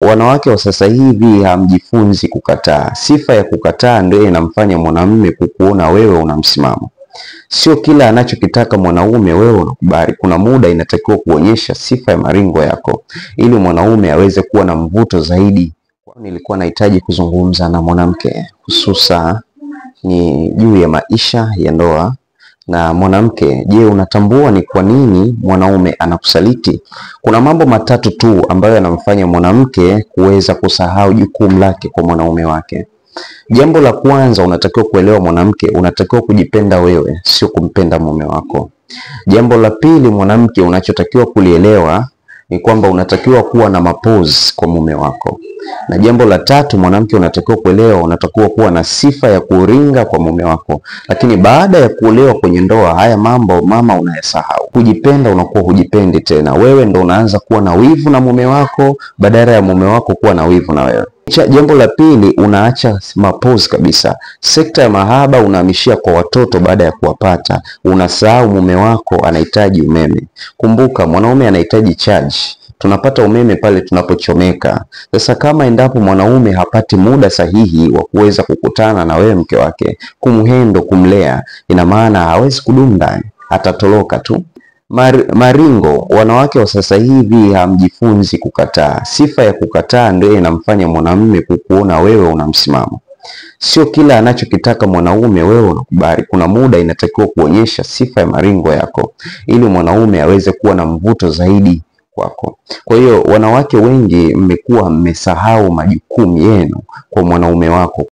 Wanawake wa sasa hivi hamjifunzi kukataa. Sifa ya kukataa ndio inamfanya mwanamume kukuona wewe una msimamo. Sio kila anachokitaka mwanaume wewe unakubali. Kuna muda inatakiwa kuonyesha sifa ya maringo yako ili mwanaume aweze kuwa na mvuto zaidi. Nilikuwa nahitaji kuzungumza na mwanamke hususa ni juu ya maisha ya ndoa na mwanamke. Je, unatambua ni kwa nini mwanaume anakusaliti? Kuna mambo matatu tu ambayo yanamfanya mwanamke kuweza kusahau jukumu lake kwa mwanaume wake. Jambo la kwanza, unatakiwa kuelewa mwanamke, unatakiwa kujipenda wewe, sio kumpenda mume wako. Jambo la pili, mwanamke, unachotakiwa kulielewa ni kwamba unatakiwa kuwa na mapozi kwa mume wako. Na jambo la tatu, mwanamke, unatakiwa kuelewa, unatakiwa kuwa na sifa ya kuringa kwa mume wako. Lakini baada ya kuolewa kwenye ndoa, haya mambo mama unayasahau. Kujipenda unakuwa hujipendi tena. Wewe ndo unaanza kuwa na wivu na mume wako badala ya mume wako kuwa na wivu na wewe. Jambo la pili, unaacha mapozi kabisa. Sekta ya mahaba unahamishia kwa watoto baada ya kuwapata. Unasahau mume wako anahitaji umeme. Kumbuka mwanaume anahitaji charge. Tunapata umeme pale tunapochomeka. Sasa kama endapo mwanaume hapati muda sahihi wa kuweza kukutana na wewe mke wake, kumhendo, kumlea, ina maana hawezi kudumu ndani, atatoroka tu. Maringo, wanawake wa sasa hivi hamjifunzi kukataa. Sifa ya kukataa ndio inamfanya mwanamume kukuona wewe una msimamo. Sio kila anachokitaka mwanaume wewe unakubali. Kuna muda inatakiwa kuonyesha sifa ya maringo yako ili mwanaume aweze kuwa na mvuto zaidi kwako. Kwa hiyo wanawake wengi mmekuwa mmesahau majukumu yenu kwa mwanaume wako.